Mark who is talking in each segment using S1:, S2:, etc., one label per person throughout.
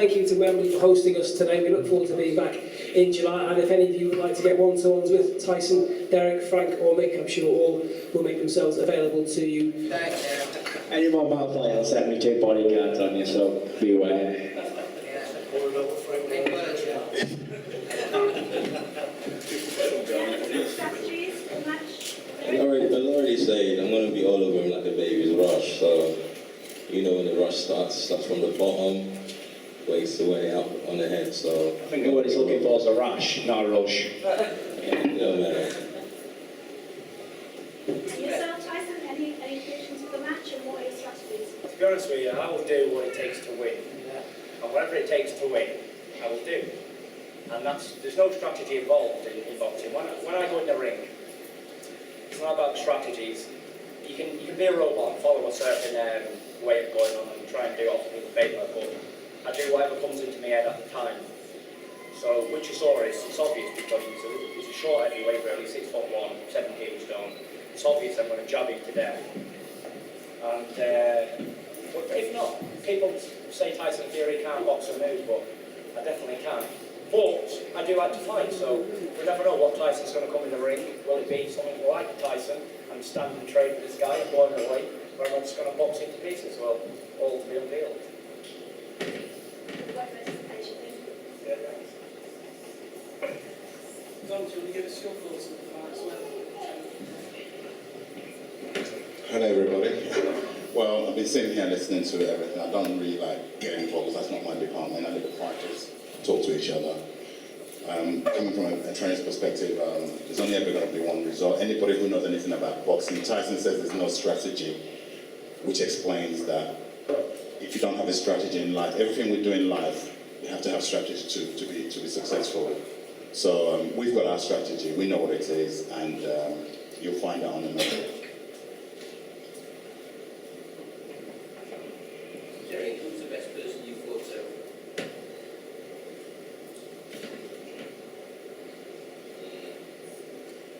S1: thank you to Wembley for hosting us today. We look forward to being back in July, and if any of you would like to get one-to-ones with Tyson, Dereck, Frank or Mick, I'm sure all will make themselves available to you.
S2: Any more mouth light, I'll set me 2 bodyguards on you, so be aware.
S3: I've already said I'm going to be all over him like the baby's rush. So, you know, when the rush starts from the bottom, works the way up on the head. So
S2: I think what he's looking for is a rash, not a rush.
S3: Yeah, man.
S4: Yourself, Tyson, any predictions for the match and what are your strategies?
S5: To be honest with you, I will do what it takes to win. And whatever it takes to win, I will do. And there's no strategy involved in boxing. When I go in the ring, it's not about strategies. You can be a robot and follow a certain way of going on and try and do it off of the paper, but I do whatever comes into my head at the time. So with Chisora, it's obvious because he's a short heavyweight, really, 6'1", 17 stone. It's obvious I'm going to jab him to death. And but if not, people say Tyson Fury can't box or move, but I definitely can. But I do like to fight, so we never know what Tyson's going to come in the ring. Will it be something like Tyson and stand and trade with this guy and blow him away, or am I just going to box him to pieces? Well, all to be unveiled. Yeah, thanks.
S6: Don, do you want to give us your thoughts on the fight as well?
S7: Hello everybody. Well, I've been sitting here listening to everything. I don't really like getting involved, that's not my department. I let the fighters talk to each other. Coming from a trainer's perspective, there's only ever going to be one result. Anybody who knows anything about boxing, Tyson says there's no strategy, which explains that if you don't have a strategy in life, everything we do in life, you have to have strategy to be successful. So we've got our strategy, we know what it is, and you'll find out on the number.
S6: Dereck, who's the best person you fought so?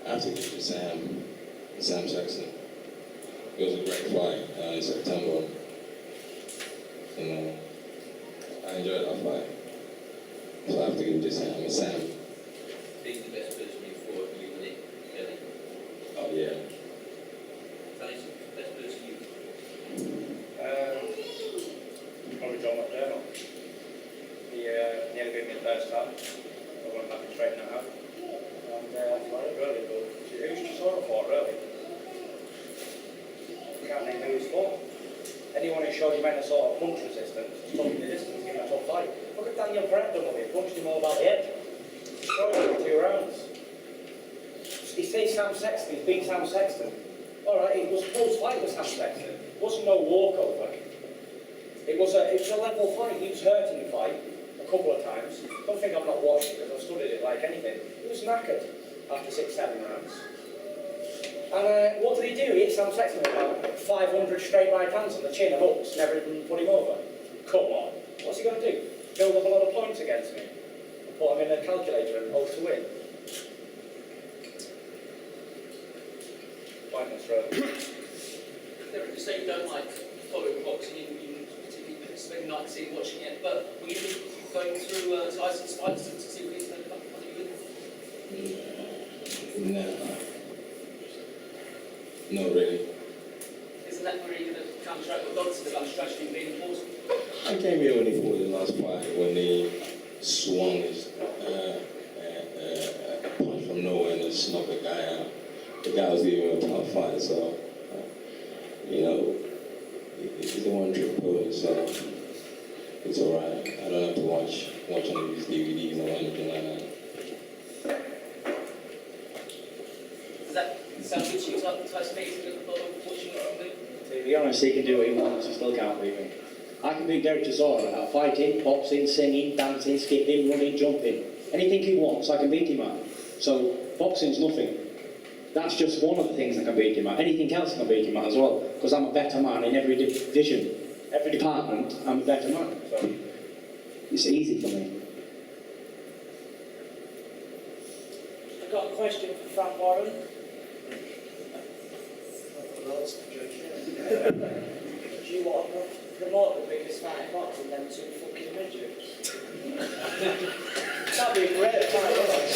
S3: I have to give it to Sam Sexton. It was a great fight in September. And I enjoyed that fight. So I have to give it to Sam.
S6: Being the best person you fought, you win it, really?
S3: Oh, yeah.
S6: Tyson, best person you
S5: Probably John McDermott. He nearly beat me the first time. I went back and straightened it out. And really good. Who's Chisora for, really? I can't name who he's for. Anyone who showed him any sort of punch resistance, stuck in the distance, give him a tough fight. Look at Daniel Brett done with it, punched him all about the head. Destroyed him in 2 rounds. He says Sam Sexton, he's beat Sam Sexton. Alright, it was a close fight with Sam Sexton. It wasn't no walkover. It was a level fight. He was hurt in the fight a couple of times. Don't think I've not watched it because I've studied it like anything. He was knackered after 6-7 rounds. And what did he do? He hit Sam Sexton with about 500 straight right hands on the chin and hooks, never even put him over. Come on. What's he going to do? Build up a lot of points against me? And put him in a calculator and hope to win? Pointless, really.
S6: Dereck, you say you don't like following boxing, you particularly spend night watching it, but will you be going through Tyson's fights to see what he's done?
S3: No, really.
S6: Isn't that where you're going to counteract what Don said about strategy being important?
S3: I came here when he fought the last fight, when he swung his punch from nowhere and just knocked the guy out. The guy was giving him a tough fight, so, you know, he's the one-trick pony, so it's alright. I don't have to watch any of these DVDs or anything like that.
S6: Does that sound good to you, Tyson? Watching it?
S2: To be honest, he can do what he wants, he still can't beat me. I can beat Dereck Chisora at fighting, boxing, singing, dancing, skipping, running, jumping. Anything he wants, I can beat him at. So, boxing's nothing. That's just one of the things I can beat him at. Anything else I can beat him at as well, because I'm a better man in every division. Every department, I'm a better man. So, it's easy for me.
S8: I've got a question for Frank Warren. Do you want to promote the biggest fight in boxing than two fucking midgets? That'd be a great fight, wouldn't it?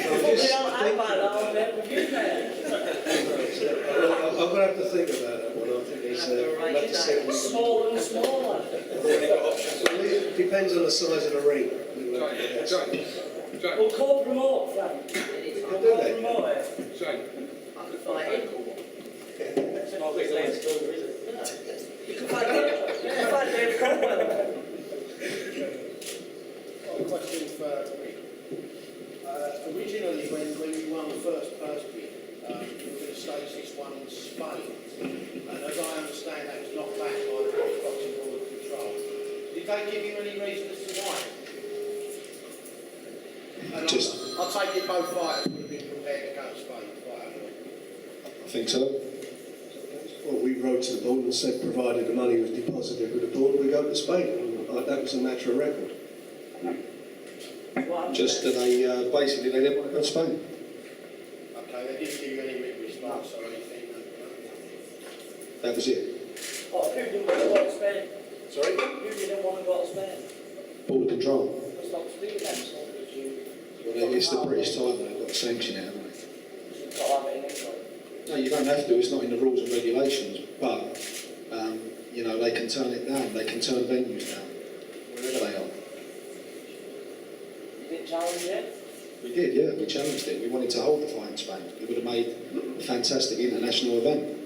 S8: Fucking hell, I might not have met with you, mate.
S9: I'm going to have to think about that one. I think it's
S8: Smaller and smaller.
S9: it depends on the size of the ring.
S8: We'll co-promote, Frank. We'll
S9: do that.
S8: co-promote it.
S6: I could fight him.
S8: It's not big legs, is it? You can fight Dave Cromwell.
S10: Got a question for Rick. Originally, when you won the first purse bid, you were going to stage this one in Spain. And as I understand, that was knocked back by the British Boxing Board of Control. Did they give you any reason as to why? And I'll take it both fighters would have been prepared to go to Spain to fight over there.
S9: I think so. Well, we wrote to the board and said, provided the money was deposited with the board, we go to Spain. And that was a matter of record. Just that they basically they didn't want to go to Spain.
S10: Okay, they didn't give you any written response or anything?
S9: That was it.
S8: Oh, who didn't want to go to Spain?
S10: Sorry?
S8: Who didn't want to go to Spain?
S9: Board control.
S8: It's not speaking them, so did you?
S9: Well, it's the British title, they've got to sanction it, haven't they?
S8: You can't have it in England.
S9: No, you don't have to. It's not in the rules and regulations. But you know, they can turn it down. They can turn venues down wherever they are.
S8: You didn't challenge it?
S9: We did, yeah. We challenged it. We wanted to hold the fight in Spain. It would have made a fantastic international event,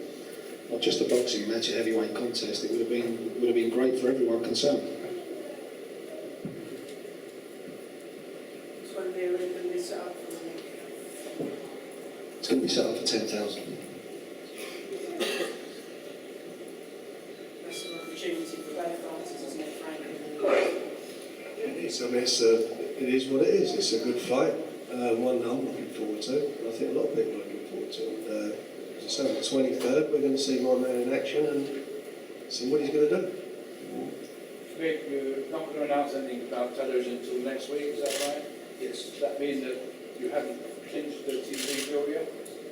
S9: not just a boxing match, a heavyweight contest. It would have been great for everyone concerned.
S8: It's when they're going to be set up for me.
S9: It's going to be set up for 10,000.
S8: That's an opportunity for both fighters, isn't it, Frank?
S9: It is. I mean, it is what it is. It's a good fight. One that I'm looking forward to. And I think a lot of people are looking forward to. And, as I say, on the 23rd, we're going to see my man in action and see what he's going to do.
S11: Rick, you're not going to announce anything about television until next week, is that right?
S9: Yes.
S11: Does that mean that you haven't clinched the TV deal yet?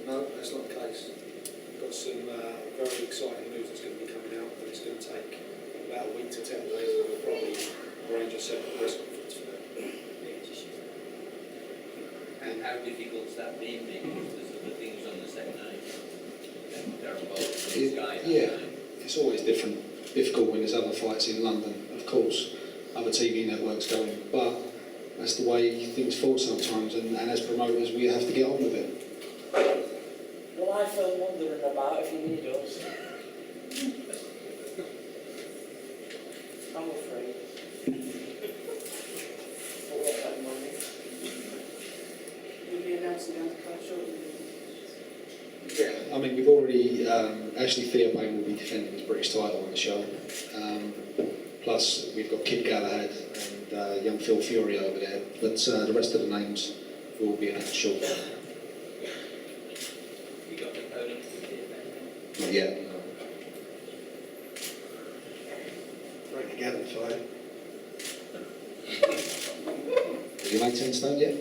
S12: No, that's not the case. We've got some very exciting news that's going to be coming out, but it's going to take about a week to 10 days, and we'll probably arrange a separate press conference for that.
S13: And how difficult has that been, because there's other things on the same night? They're involved in Sky.
S9: Yeah, it's always difficult when there's other fights in London, of course, other TV networks going, but that's the way things fall sometimes, and as promoters we have to get on with it.
S8: Well, I feel wondering about if you need us. I'm afraid. But what about money? You'll be announcing on the card shortly.
S9: Yeah, I mean, we've already, Ashley Theobald will be defending his British title on the show. Plus, we've got Kid Galahad and young Phil Fury over there. But the rest of the names will be announced shortly.
S13: You got the opponent?
S9: Not yet.
S10: Break together, fight.
S9: Have you made 10 stone yet?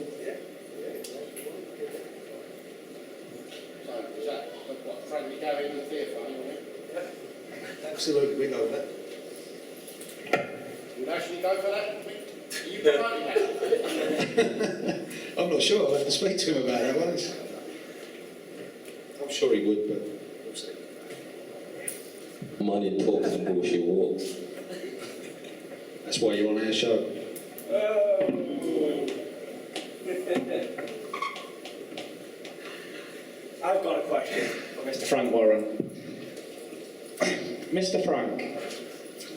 S10: So, is that what Frank we go in the theatre, you want it?
S9: Absolutely, we go with that.
S10: Would Ashley go for that? Are you promoting that?
S9: I'm not sure, I'll have to speak to him about that one. I'm sure he would, but we'll see.
S3: Money talks and bullshit walks.
S9: That's why you're on our show.
S5: I've got a question for Mr. Frank Warren. Mr. Frank,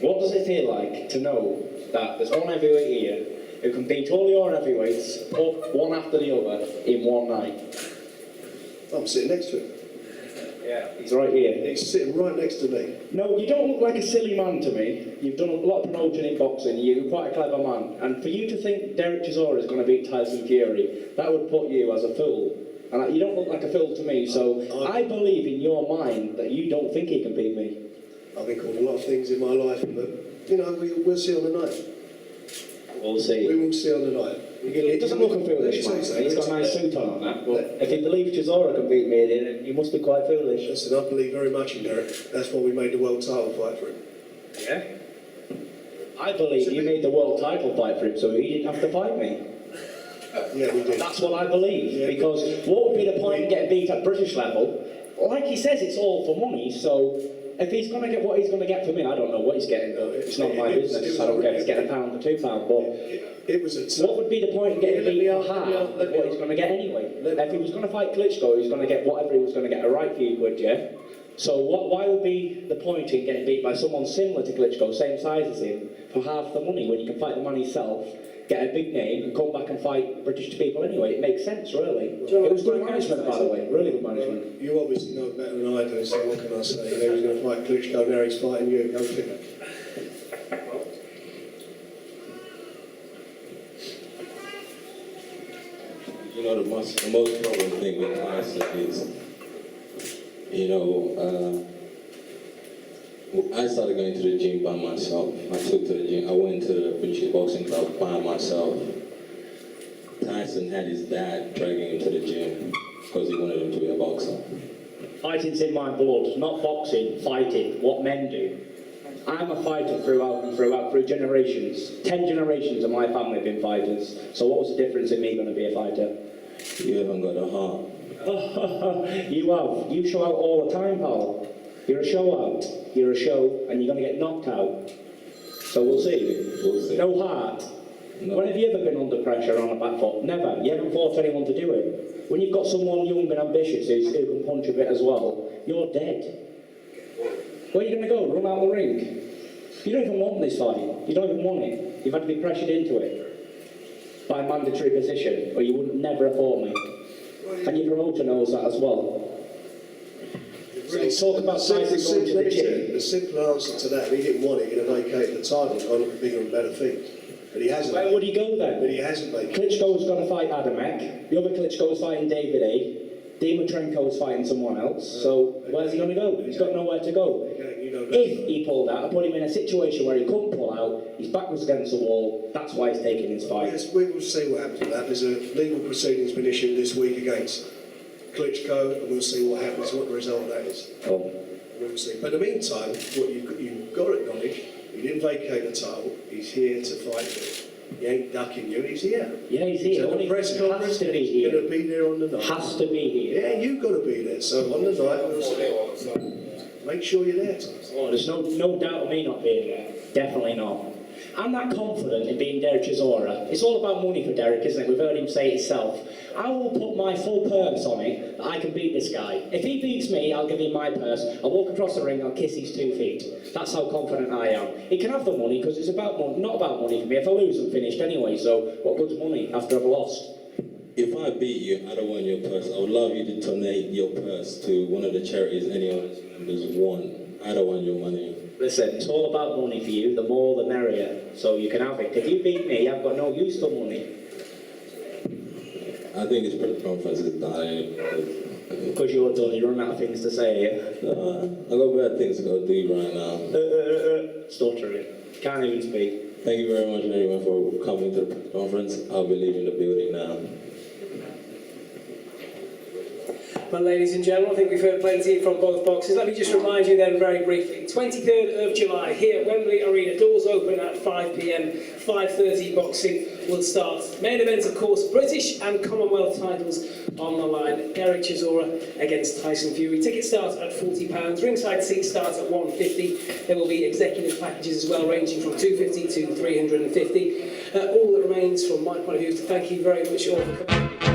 S5: what does it feel like to know that there's one heavyweight here who can beat all your heavyweights up one after the other in one night?
S9: I'm sitting next to him.
S5: Yeah, he's right here.
S9: He's sitting right next to me.
S5: No, you don't look like a silly man to me. You've done a lot of promotion in boxing. You're quite a clever man. And for you to think Dereck Chisora is going to beat Tyson Fury, that would put you as a fool. And you don't look like a fool to me, so I believe in your mind that you don't think he can beat me.
S9: I've been called a lot of things in my life, but, you know, we'll see on the night.
S5: We'll see.
S9: We will see on the night.
S5: It doesn't look a foolish man. He's got a nice suit on and that, but if you believe Chisora can beat me, then you must be quite foolish.
S9: Listen, I believe very much in Dereck. That's why we made the world title fight for him.
S2: Yeah. I believe you made the world title fight for him, so he didn't have to fight me.
S9: Yeah, we did.
S2: That's what I believe,
S9: Yeah,
S2: because what would be the point in getting beat at British level? Like he says, it's all for money, so if he's going to get what he's going to get for me, I don't know what he's getting, though. It's not my business, I don't care if he's getting £1 or £2, but
S9: It was a
S2: what would be the point in getting beat for half of what he's going to get anyway? If he was going to fight Klitschko, he's going to get whatever he was going to get, a right few quid, yeah? So why would be the point in getting beat by someone similar to Klitschko, same size as him, for half the money, when you can fight the man yourself, get a big name, and come back and fight British people anyway? It makes sense, really. It was good management, by the way, really good management.
S9: You obviously know better than I do, so what can I say? You know, he's going to fight Klitschko, now he's fighting you. Go figure.
S3: You know, the most problem thing with Tyson is, you know, I started going to the gym by myself. I went to the British Boxing Club by myself. Tyson had his dad dragging him to the gym because he wanted him to be a boxer.
S2: Fighting's in my blood, not boxing, fighting, what men do. I'm a fighter throughout and throughout, through generations. 10 generations of my family have been fighters. So what was the difference in me going to be a fighter?
S3: You haven't got a heart.
S2: You have. You show out all the time, pal. You're a show out. You're a show, and you're going to get knocked out. So we'll see.
S3: We'll see.
S2: No heart.
S3: No.
S2: When have you ever been under pressure on a back foot? Never. You haven't fought anyone to do it. When you've got someone young and ambitious who can punch a bit as well, you're dead. Where are you going to go? Run out of the ring? You don't even want this fight. You don't even want it. You've had to be pressured into it by a mandatory position, or you would never have fought me. And your promoter knows that as well.
S9: Really,
S2: so talk about Tyson going to the gym.
S9: The simple answer to that, he didn't want it, he'd have vacated the title, gone on bigger and better things. But he hasn't.
S2: Where would he go then?
S9: But he hasn't vacated.
S2: Klitschko's going to fight Adamek. The other Klitschko's fighting David A. Dimitrenko's fighting someone else. So where's he going to go? He's got nowhere to go. If he pulled out, I put him in a situation where he couldn't pull out, he's backwards against the wall, that's why he's taking his fight.
S9: Yes, we will see what happens with that. There's a legal proceedings been issued this week against Klitschko, and we'll see what happens, what the result of that is.
S2: Oh.
S9: We'll see. But in the meantime, what you've got to acknowledge, he didn't vacate the title, he's here to fight you. He ain't ducking you, he's here.
S2: Yeah, he's here.
S9: He's at the press conference,
S2: has to be
S9: he's
S2: here.
S9: going to be there on the night.
S2: Has to be here.
S9: Yeah, you've got to be there. So on the night, we'll see. Make sure you're there, Tyson.
S2: Oh, there's no doubt of me not being there. Definitely not. I'm that confident in being Dereck Chisora. It's all about money for Dereck, isn't it? We've heard him say it himself. I will put my full purse on it that I can beat this guy. If he beats me, I'll give him my purse. I'll walk across the ring, I'll kiss his 2 feet. That's how confident I am. He can have the money because it's about money, not about money for me. If I lose, I'm finished anyway, so what good's money after I've lost?
S3: If I beat you, I don't want your purse. I would love you to donate your purse to one of the charities any of its members won. I don't want your money.
S2: Listen, it's all about money for you. The more, the merrier. So you can have it. If you beat me, I've got no use for money.
S3: I think this press conference is dying.
S2: Because you're done, you run out of things to say, yeah?
S3: I got bad things to go do right now.
S2: Stuttering. Can't even speak.
S3: Thank you very much, everyone, for coming to the press conference. I'll be leaving the building now.
S1: Well, ladies and gentlemen, I think we've heard plenty from both boxers. Let me just remind you then very briefly, 23rd of July here at Wembley Arena, doors open at 5 p.m, 5:30 boxing will start. Main event, of course, British and Commonwealth titles on the line. Dereck Chisora against Tyson Fury. Tickets start at £40, ringside seats start at £150. There will be executive packages as well, ranging from £250 to £350. All that remains from my point of view is to thank you very much all for coming.